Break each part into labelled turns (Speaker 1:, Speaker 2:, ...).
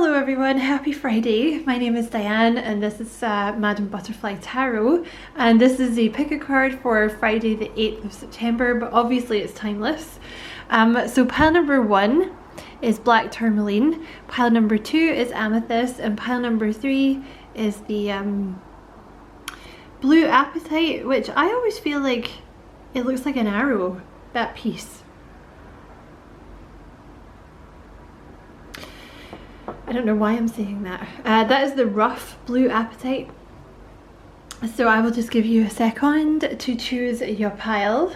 Speaker 1: Hello everyone, happy Friday. My name is Diane and this is Madam Butterfly Tarot, and this is a pick a card for Friday the 8th of September, but obviously it's timeless. So pile number 1 is black tourmaline, pile number 2 is amethyst, and pile number 3 is the blue apatite, which I always feel like it looks like an arrow, that piece. I don't know why I'm saying that. That is the rough blue apatite. So I will just give you a second to choose your pile.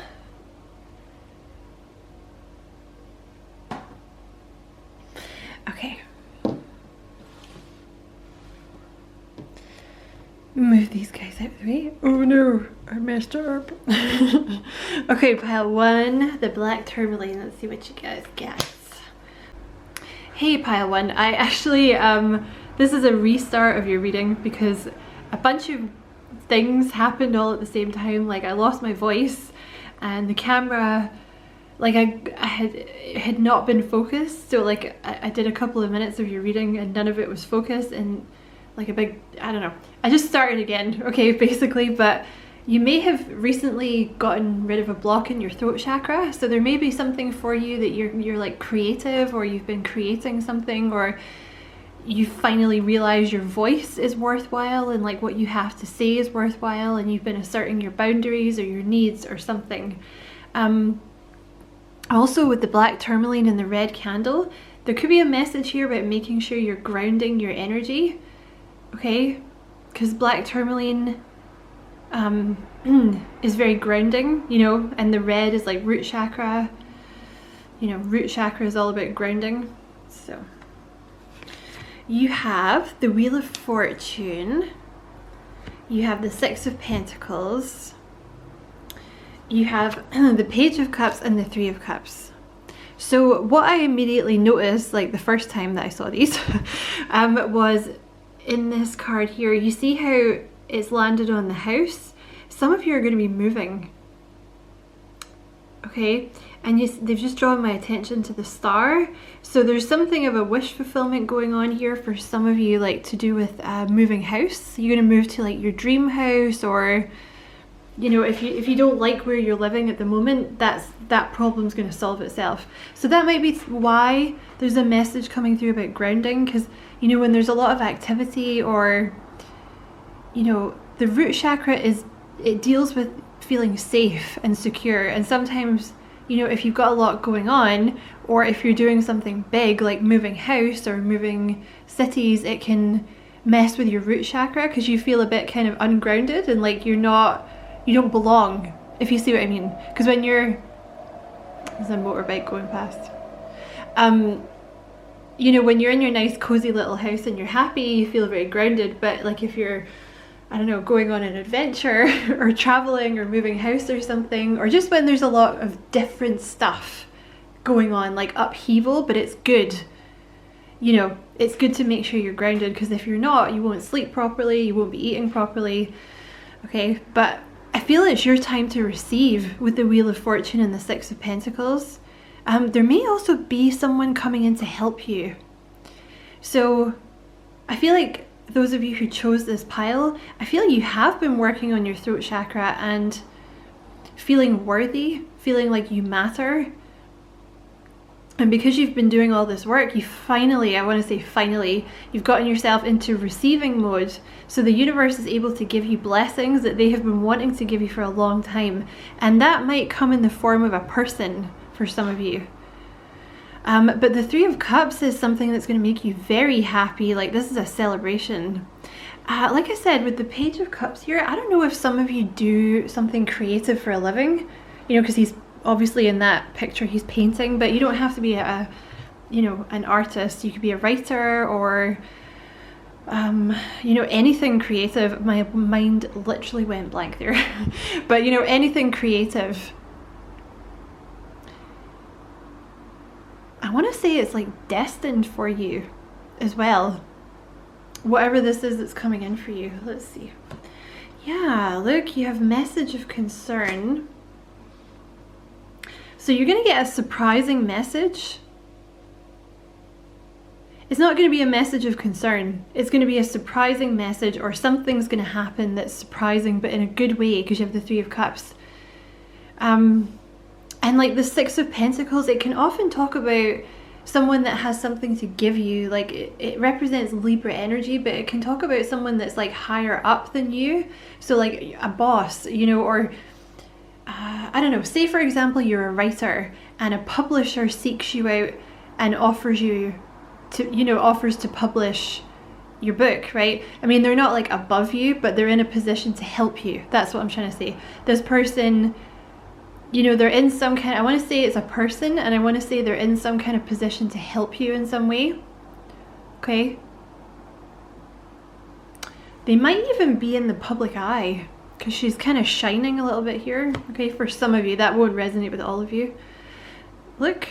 Speaker 1: Okay. Move these guys out of the way. Oh no, I messed up. Okay, pile 1, the black tourmaline. Let's see what you guys get. Hey pile 1, I actually, this is a restart of your reading because a bunch of things happened all at the same time. Like I lost my voice and the camera, like I had not been focused, so like I did a couple of minutes of your reading and none of it was focused, and like a big, I don't know, I just started again, okay, basically. But you may have recently gotten rid of a block in your throat chakra, so there may be something for you that you're like creative, or you've been creating something, or you finally realize your voice is worthwhile and like what you have to say is worthwhile, and you've been asserting your boundaries or your needs or something. Also with the black tourmaline and the red candle, there could be a message here about making sure you're grounding your energy, okay? Because black tourmaline is very grounding, you know, and the red is like root chakra. You know, root chakra is all about grounding. So you have the Wheel of Fortune, you have the Six of Pentacles, you have the Page of Cups and the Three of Cups. So what I immediately noticed, like the first time that I saw these, was in this card here, you see how it's landed on the house. Some of you are going to be moving, okay, and they've just drawn my attention to the star. So there's something of a wish fulfillment going on here for some of you, like to do with moving house. You're going to move to like your dream house, or you know, if you don't like where you're living at the moment, that problem's going to solve itself. So that might be why there's a message coming through about grounding, because you know, when there's a lot of activity, or you know, the root chakra it deals with feeling safe and secure, and sometimes, you know, if you've got a lot going on, or if you're doing something big like moving house or moving cities, it can mess with your root chakra because you feel a bit kind of ungrounded and like you don't belong, if you see what I mean. Because when there's a motorbike going past, you know, when you're in your nice cozy little house and you're happy, you feel very grounded. But like if you're, I don't know, going on an adventure or traveling or moving house or something, or just when there's a lot of different stuff going on, like upheaval, but it's good, you know, it's good to make sure you're grounded, because if you're not, you won't sleep properly, you won't be eating properly, okay? But I feel it's your time to receive with the Wheel of Fortune and the Six of Pentacles. There may also be someone coming in to help you. So I feel like those of you who chose this pile, I feel you have been working on your throat chakra and feeling worthy, feeling like you matter. And because you've been doing all this work, you finally, I want to say finally, you've gotten yourself into receiving mode. So the universe is able to give you blessings that they have been wanting to give you for a long time. And that might come in the form of a person for some of you. But the Three of Cups is something that's going to make you very happy. Like this is a celebration. Like I said, with the Page of Cups here, I don't know if some of you do something creative for a living, you know, because he's obviously in that picture he's painting, but you don't have to be you know, an artist. You could be a writer, or you know, anything creative. My mind literally went blank there. But you know, anything creative. I want to say it's like destined for you as well, whatever this is that's coming in for you. Let's see. Yeah, look, you have message of concern. So you're going to get a surprising message, It's not going to be a message of concern. It's going to be a surprising message, or something's going to happen that's surprising, but in a good way, because you have the Three of Cups. And like the Six of Pentacles, it can often talk about someone that has something to give you. Like it represents Libra energy, but it can talk about someone that's like higher up than you. So like a boss, you know, or I don't know, say for example, you're a writer and a publisher seeks you out and offers you to, you know, offers to publish your book, right? I mean, they're not like above you, but they're in a position to help you. That's what I'm trying to say. This person, you know, they're in some kind, I want to say it's a person, and I want to say they're in some kind of position to help you in some way. Okay? They might even be in the public eye, because she's kind of shining a little bit here. Okay, for some of you, that won't resonate with all of you. Look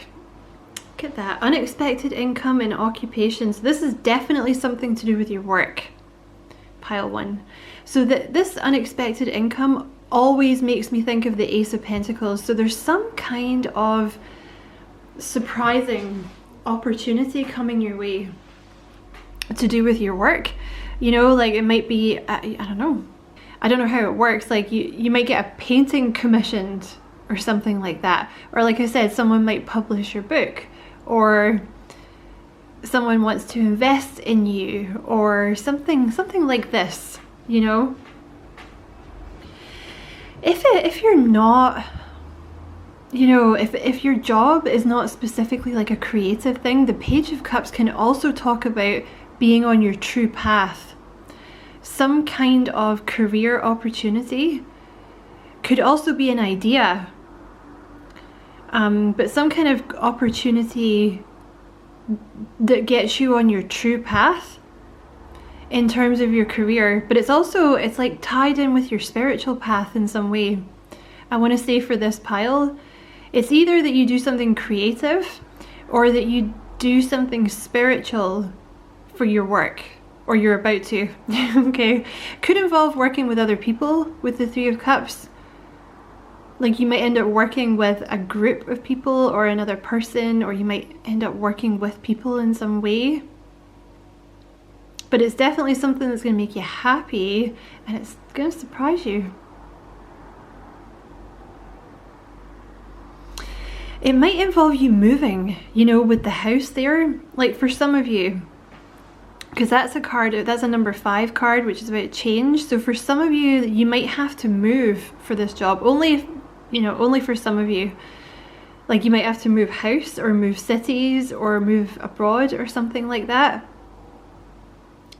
Speaker 1: at that. Unexpected income and occupations. This is definitely something to do with your work. Pile 1. So this unexpected income always makes me think of the Ace of Pentacles. So there's some kind of surprising opportunity coming your way to do with your work. You know, like it might be, I don't know how it works. Like you might get a painting commissioned or something like that. Or like I said, someone might publish your book, or someone wants to invest in you, or something like this, you know. If you're not, you know, if your job is not specifically like a creative thing, the Page of Cups can also talk about being on your true path. Some kind of career opportunity could also be an idea, but some kind of opportunity that gets you on your true path in terms of your career. But it's also, it's like tied in with your spiritual path in some way. I want to say for this pile, it's either that you do something creative or that you do something spiritual for your work, or you're about to. Okay, could involve working with other people with the Three of Cups. Like you might end up working with a group of people or another person, or you might end up working with people in some way. But it's definitely something that's going to make you happy, and it's going to surprise you. It might involve you moving, you know, with the house there. Like for some of you, because that's a card, that's a number 5 card, which is about change. So for some of you, you might have to move for this job. Only, you know, only for some of you. Like you might have to move house, or move cities, or move abroad, or something like that.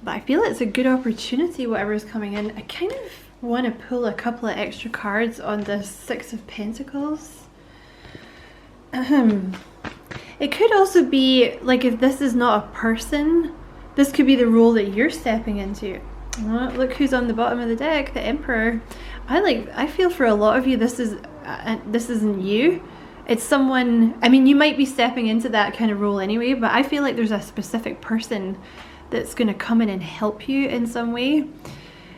Speaker 1: But I feel it's a good opportunity, whatever's coming in. I kind of want to pull a couple of extra cards on the Six of Pentacles. It could also be, like, if this is not a person, this could be the role that you're stepping into. Oh, look who's on the bottom of the deck, the Emperor. I feel for a lot of you, this isn't you. It's someone, I mean, you might be stepping into that kind of role anyway, but I feel like there's a specific person that's going to come in and help you in some way.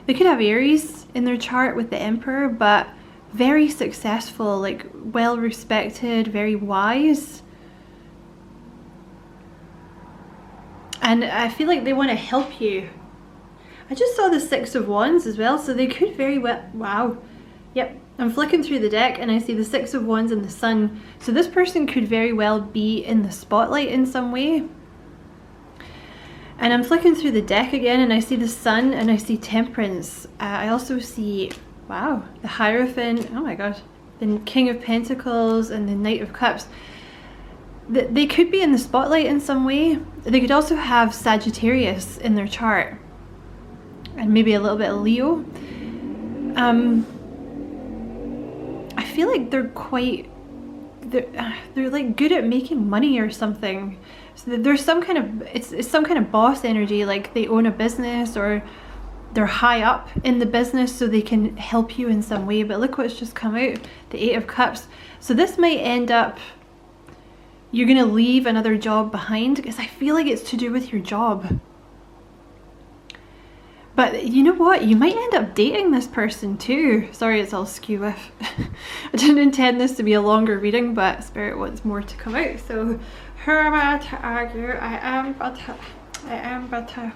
Speaker 1: They could have Aries in their chart with the Emperor, but very successful, like well respected, very wise. And I feel like they want to help you. I just saw the Six of Wands as well, so they could very well, wow. Yep, I'm flicking through the deck and I see the Six of Wands and the Sun. So this person could very well be in the spotlight in some way. And I'm flicking through the deck again and I see the Sun and I see Temperance. I also see, wow, the Hierophant, oh my gosh, the King of Pentacles and the Knight of Cups. They could be in the spotlight in some way. They could also have Sagittarius in their chart. And maybe a little bit of Leo. I feel like they're quite, they're like good at making money or something. So there's some kind of, it's some kind of boss energy, like they own a business or they're high up in the business so they can help you in some way. But look what's just come out, the Eight of Cups. So this might end up, you're gonna leave another job behind, because I feel like it's to do with your job. But you know what? You might end up dating this person too. Sorry, it's all skew-iff. I didn't intend this to be a longer reading, but Spirit wants more to come out. So Who am I to argue? I am but a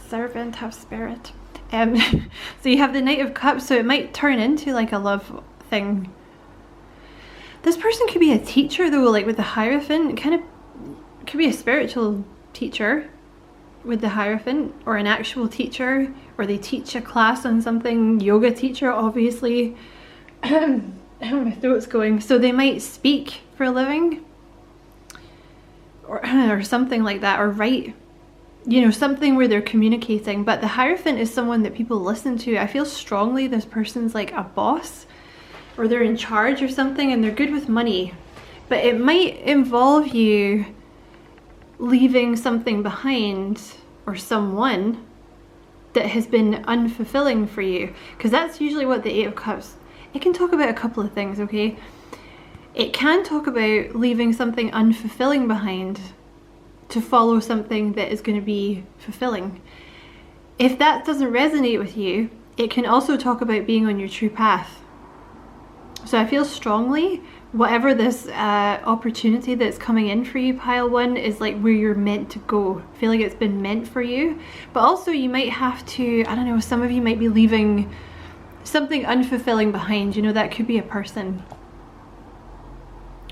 Speaker 1: servant of spirit. So you have the Knight of Cups, so it might turn into like a love thing. This person could be a teacher though, like with the Hierophant. It kind of could be a spiritual teacher with the Hierophant, or an actual teacher, or they teach a class on something. Yoga teacher, obviously. My throat's going. So they might speak for a living, or something like that, or write, you know, something where they're communicating. But the Hierophant is someone that people listen to. I feel strongly this person's like a boss, or they're in charge or something, and they're good with money. But it might involve you leaving something behind, or someone that has been unfulfilling for you, because that's usually what the Eight of Cups, it can talk about a couple of things, okay? It can talk about leaving something unfulfilling behind to follow something that is going to be fulfilling. If that doesn't resonate with you, it can also talk about being on your true path. So I feel strongly, whatever this opportunity that's coming in for you, pile one, is like where you're meant to go. I feel like it's been meant for you. But also you might have to, I don't know, some of you might be leaving something unfulfilling behind. You know, that could be a person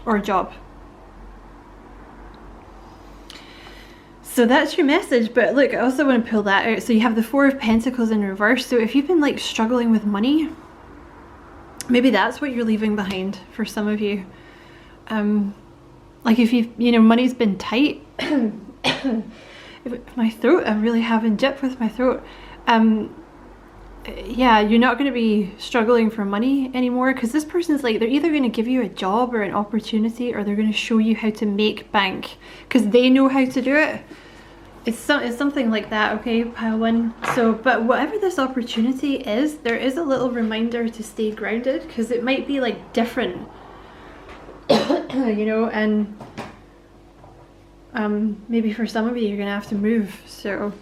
Speaker 1: or a job. So that's your message. But look, I also want to pull that out. So you have the Four of Pentacles in reverse. So if you've been like struggling with money, maybe that's what you're leaving behind for some of you. Like if you know, money's been tight. My throat, I'm really having dip with my throat. Yeah, you're not going to be struggling for money anymore, because this person's like, they're either going to give you a job or an opportunity, or they're going to show you how to make bank, because they know how to do it. It's something like that, okay, pile one. So, but whatever this opportunity is, there is a little reminder to stay grounded, because it might be like different, you know, and maybe for some of you, you're going to have to move. So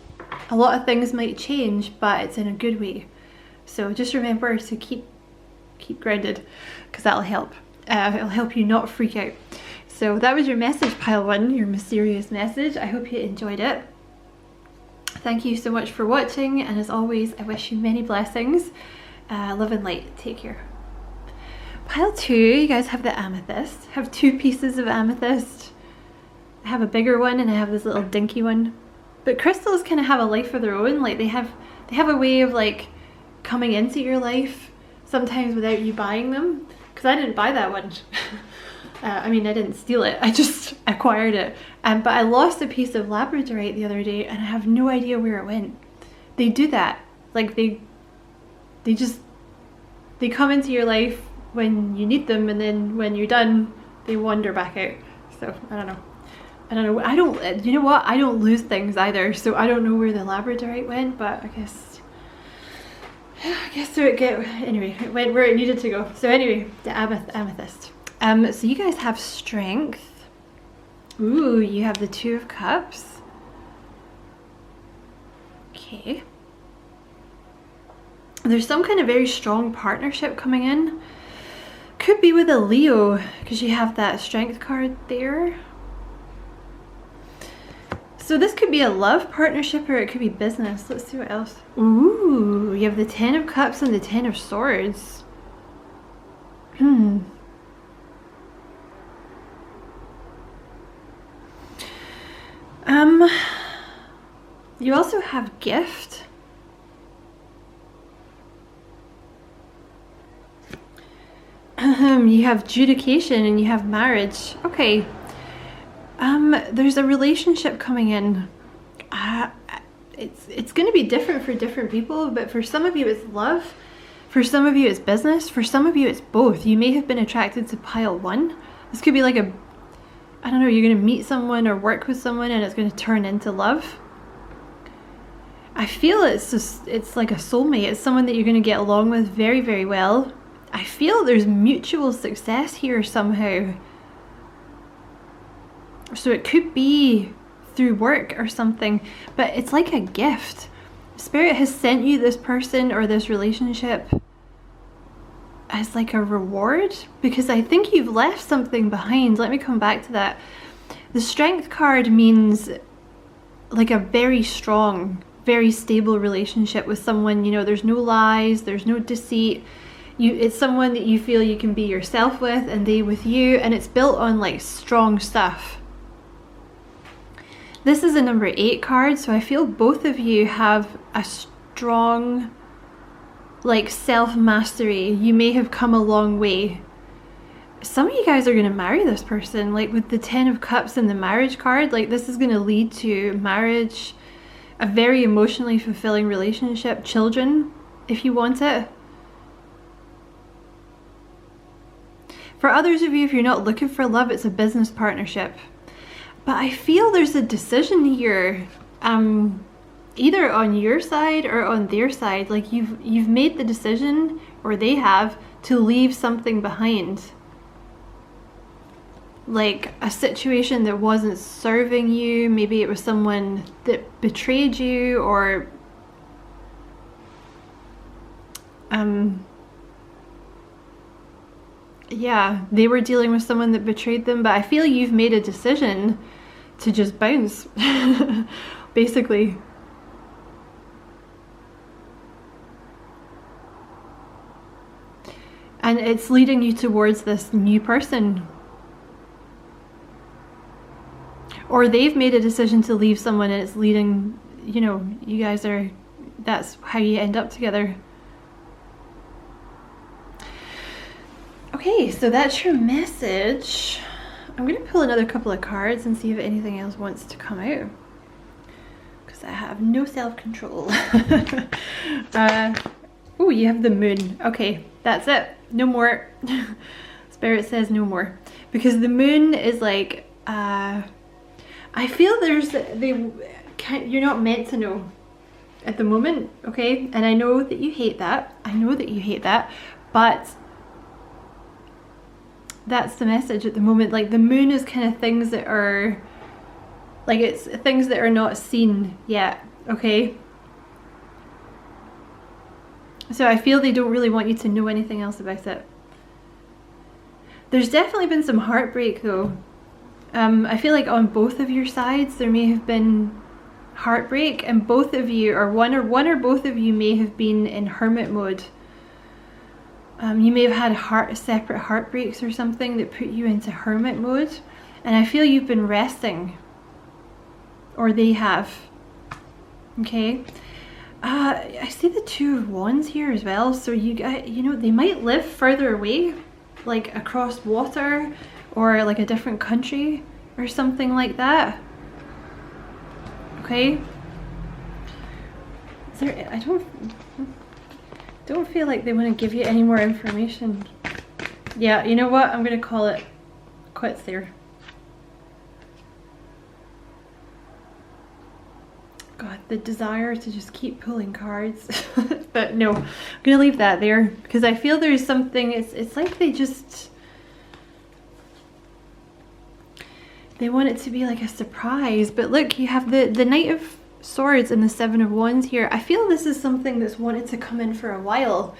Speaker 1: a lot of things might change, but it's in a good way. So just remember to keep grounded, because that'll help. It'll help you not freak out. So that was your message, pile one, your mysterious message. I hope you enjoyed it. Thank you so much for watching, and as always, I wish you many blessings. Love and light. Take care. Pile two, you guys have the Amethyst. I have two pieces of Amethyst. I have a bigger one and I have this little dinky one. But crystals kind of have a life of their own. Like they have a way of like coming into your life sometimes without you buying them. Because I didn't buy that one. I mean, I didn't steal it, I just acquired it. But I lost a piece of labradorite the other day, and I have no idea where it went. They do that. Like they come into your life when you need them, and then when you're done, they wander back out. So I don't know. You know what? I don't lose things either, so I don't know where the labradorite went, but I guess anyway, it went where it needed to go. So anyway, the Amethyst. So you guys have strength. Ooh, you have the Two of Cups. Okay. There's some kind of very strong partnership coming in. Could be with a Leo, because you have that strength card there. So this could be a love partnership, or it could be business. Let's see what else. Ooh, you have the Ten of Cups and the Ten of Swords. You also have gift. You have judication and you have marriage. Okay. There's a relationship coming in. It's going to be different for different people, but for some of you it's love, for some of you it's business, for some of you it's both. You may have been attracted to pile one. This could be like I don't know, you're going to meet someone or work with someone and it's going to turn into love. I feel it's like a soulmate. It's someone that you're going to get along with very, very well. I feel there's mutual success here somehow. So it could be through work or something, but it's like a gift. Spirit has sent you this person or this relationship as like a reward, because I think you've left something behind. Let me come back to that. The Strength card means like a very strong, very stable relationship with someone. You know, there's no lies, there's no deceit. It's someone that you feel you can be yourself with and they with you, and it's built on like strong stuff. This is a number 8 card, so I feel both of you have a strong like self-mastery. You may have come a long way. Some of you guys are going to marry this person, like with the 10 of Cups and the marriage card. Like this is going to lead to marriage, a very emotionally fulfilling relationship, children if you want it. For others of you, if you're not looking for love, it's a business partnership. But I feel there's a decision here, either on your side or on their side. Like you've made the decision, or they have, to leave something behind. Like a situation that wasn't serving you. Maybe it was someone that betrayed you, or yeah, they were dealing with someone that betrayed them, but I feel you've made a decision to just bounce, basically. And it's leading you towards this new person. Or they've made a decision to leave someone and it's leading, you know, you guys are, that's how you end up together. Okay, so that's your message. I'm going to pull another couple of cards and see if anything else wants to come out, because I have no self-control. Oh, you have the moon. Okay, that's it. No more. Spirit says no more. Because the moon is like, I feel you're not meant to know at the moment, okay? And I know that you hate that. I know that you hate that, but that's the message at the moment. Like the moon is kind of things that are, like it's things that are not seen yet, okay? So I feel they don't really want you to know anything else about it. There's definitely been some heartbreak though. I feel like on both of your sides there may have been heartbreak, and both of you, or one or both of you, may have been in hermit mode. You may have had separate heartbreaks or something that put you into hermit mode, and I feel you've been resting, or they have. Okay. I see the 2 of Wands here as well, so you know, they might live further away, like across water, or like a different country or something like that. Okay. I don't feel like they want to give you any more information. Yeah, you know what? I'm going to call it quits there. God, the desire to just keep pulling cards. But no, I'm going to leave that there, because I feel there's something, it's like they want it to be like a surprise. But look, you have the Knight of Swords and the 7 of Wands here. I feel this is something that's wanted to come in for a while.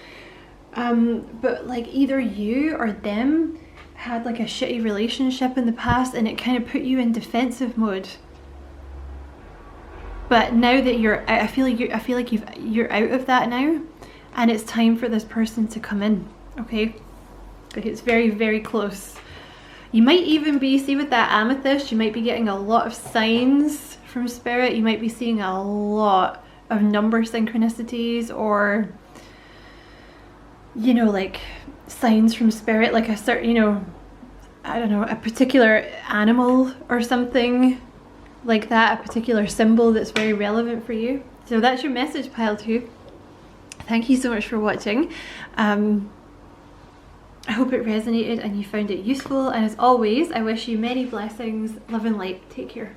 Speaker 1: But like either you or them had like a shitty relationship in the past, and it kind of put you in defensive mode. But now that you're, I feel like you're out of that now, and it's time for this person to come in. Okay, like it's very, very close. You might even be, see with that amethyst, you might be getting a lot of signs from Spirit. You might be seeing a lot of number synchronicities, or, you know, like signs from Spirit, like a certain, you know, I don't know, a particular animal or something like that, a particular symbol that's very relevant for you. So that's your message, pile 2. Thank you so much for watching. I hope it resonated and you found it useful, and as always, I wish you many blessings, love and light. Take care.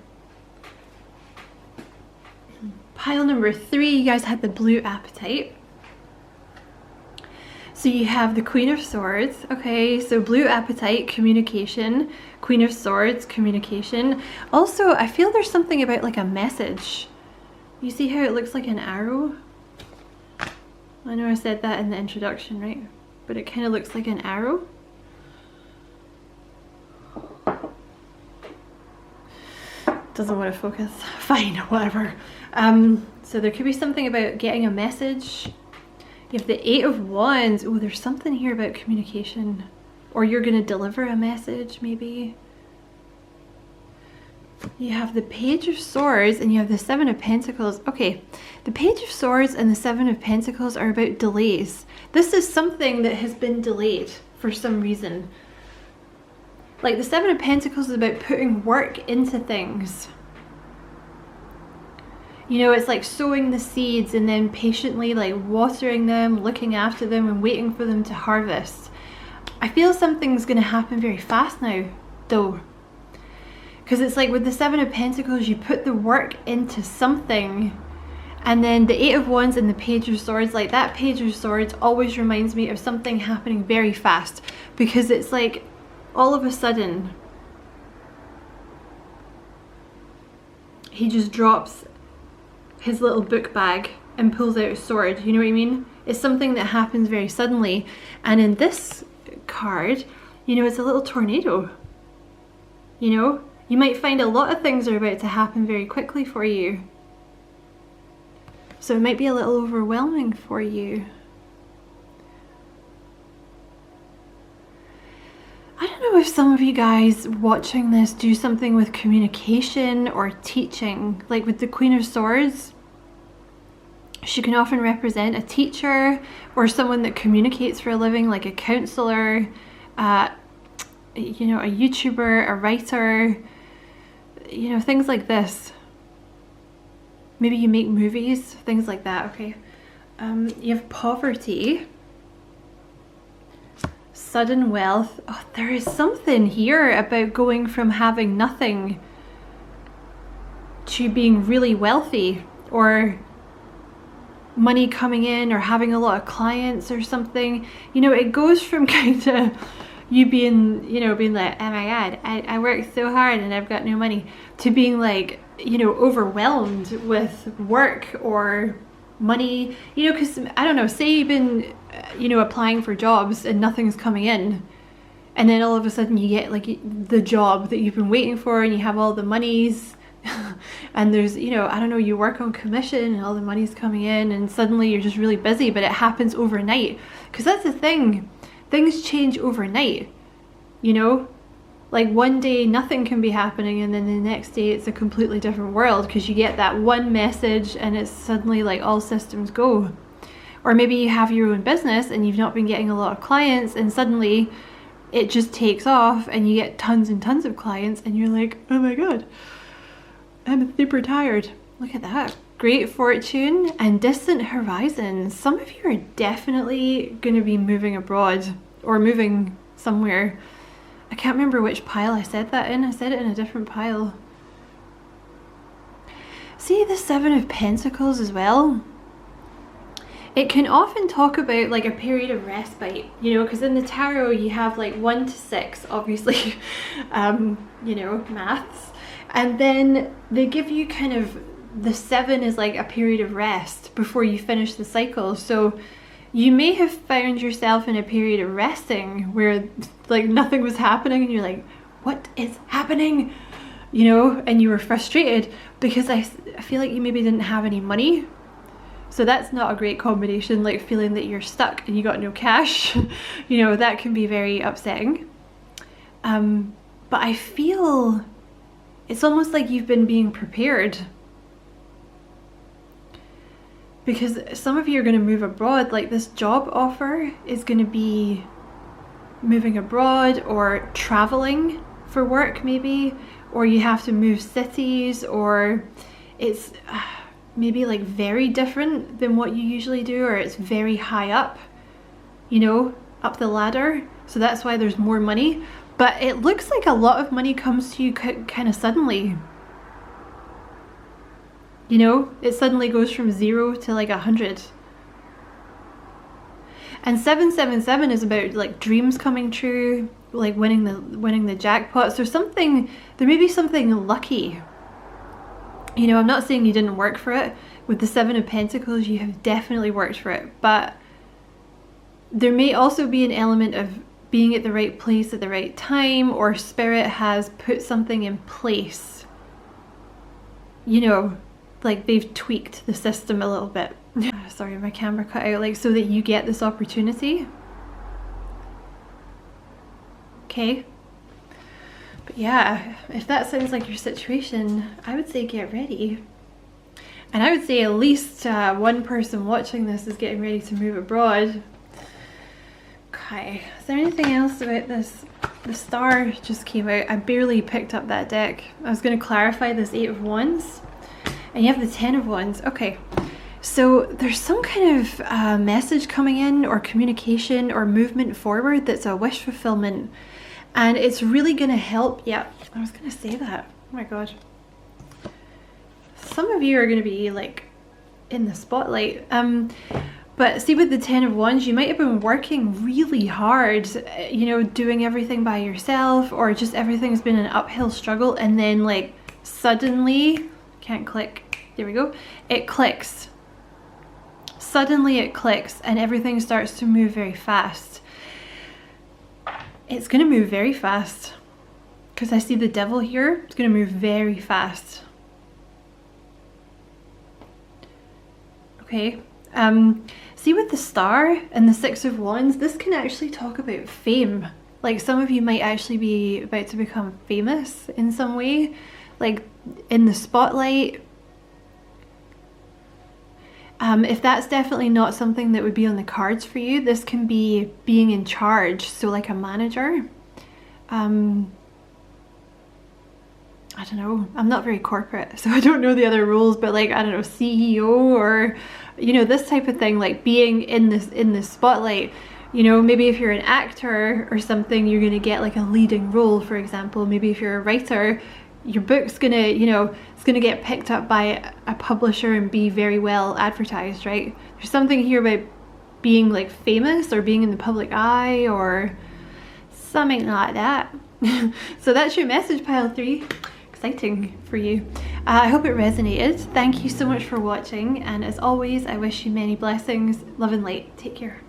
Speaker 1: Pile number 3, you guys had the blue apatite. So you have the Queen of Swords. Okay, so blue apatite, communication. Queen of Swords, communication. Also, I feel there's something about like a message. You see how it looks like an arrow? I know I said that in the introduction, right? But it kind of looks like an arrow. doesn't want to focus. Fine, whatever. So there could be something about getting a message. You have the Eight of Wands. Oh, there's something here about communication. Or you're going to deliver a message, maybe. You have the Page of Swords and you have the Seven of Pentacles. Okay, the Page of Swords and the Seven of Pentacles are about delays. This is something that has been delayed for some reason. Like the Seven of Pentacles is about putting work into things. You know, it's like sowing the seeds and then patiently like watering them, looking after them and waiting for them to harvest. I feel something's going to happen very fast now, though. Because it's like with the Seven of Pentacles, you put the work into something. And then the Eight of Wands and the Page of Swords, like that Page of Swords always reminds me of something happening very fast. Because it's like all of a sudden, he just drops his little book bag and pulls out a sword. You know what I mean? It's something that happens very suddenly. And in this card, you know, it's a little tornado. You know? You might find a lot of things are about to happen very quickly for you. So it might be a little overwhelming for you. I don't know if some of you guys watching this do something with communication or teaching. Like with the Queen of Swords, she can often represent a teacher or someone that communicates for a living, like a counselor, you know, a YouTuber, a writer, you know, things like this. Maybe you make movies, things like that, okay. You have poverty, sudden wealth. Oh, there is something here about going from having nothing to being really wealthy, or money coming in, or having a lot of clients or something. You know, it goes from kind of you being, you know, being like, oh my God, I worked so hard and I've got no money, to being like, you know, overwhelmed with work or money, you know, because I don't know, say you've been, you know, applying for jobs and nothing's coming in, and then all of a sudden you get like the job that you've been waiting for and you have all the monies and there's, you know, I don't know, you work on commission and all the money's coming in and suddenly you're just really busy, but it happens overnight. Because that's the thing, things change overnight, you know? Like one day nothing can be happening and then the next day it's a completely different world, because you get that one message and it's suddenly like all systems go. Or maybe you have your own business and you've not been getting a lot of clients and suddenly it just takes off and you get tons and tons of clients and you're like, oh my God, I'm super tired. Look at that. Great fortune and distant horizons. Some of you are definitely going to be moving abroad or moving somewhere. I can't remember which pile I said that in. I said it in a different pile. See the Seven of Pentacles as well? It can often talk about like a period of respite, you know, because in the tarot you have like 1 to 6, obviously, you know, maths. And then they give you kind of, the 7 is like a period of rest before you finish the cycle. So you may have found yourself in a period of resting where like nothing was happening and you're like, what is happening? You know, and you were frustrated because I feel like you maybe didn't have any money. So that's not a great combination, like feeling that you're stuck and you got no cash. You know, that can be very upsetting. But I feel it's almost like you've been being prepared. Because some of you are going to move abroad, like this job offer is going to be moving abroad or traveling for work maybe, or you have to move cities, or it's maybe like very different than what you usually do, or it's very high up, you know, up the ladder. So that's why there's more money. But it looks like a lot of money comes to you kind of suddenly. You know, it suddenly goes from 0 to like 100. And 777 is about like dreams coming true, like winning the jackpot. So something, there may be something lucky. You know, I'm not saying you didn't work for it. With the Seven of Pentacles, you have definitely worked for it. But there may also be an element of being at the right place at the right time, or spirit has put something in place you know, like they've tweaked the system a little bit. Sorry, my camera cut out, like so that you get this opportunity. Okay. But yeah, if that sounds like your situation, I would say get ready. And I would say at least one person watching this is getting ready to move abroad. Okay, is there anything else about this? The star just came out. I barely picked up that deck. I was going to clarify this 8 of Wands. And you have the 10 of Wands. Okay, so there's some kind of message coming in, or communication, or movement forward that's a wish fulfillment. And it's really going to help. Yeah, I was going to say that. Oh my god. Some of you are going to be like in the spotlight. But see, with the 10 of Wands, you might have been working really hard, you know, doing everything by yourself, or just everything's been an uphill struggle, and then like suddenly, can't click, there we go, it clicks. Suddenly it clicks and everything starts to move very fast. It's going to move very fast because I see the Devil here. It's going to move very fast. Okay. See, with the Star and the 6 of Wands, this can actually talk about fame. Like some of you might actually be about to become famous in some way, like in the spotlight. If that's definitely not something that would be on the cards for you, this can be being in charge, so like a manager. I don't know, I'm not very corporate, so I don't know the other roles, but like, I don't know, CEO, or, you know, this type of thing, like being in this spotlight. You know, maybe if you're an actor or something, you're gonna get like a leading role, for example. Maybe if you're a writer, your book's gonna, you know, it's gonna get picked up by a publisher and be very well advertised, right? There's something here about being like famous, or being in the public eye, or something like that. So that's your message, pile 3. Exciting for you. I hope it resonated. Thank you so much for watching, and as always, I wish you many blessings, love and light. Take care.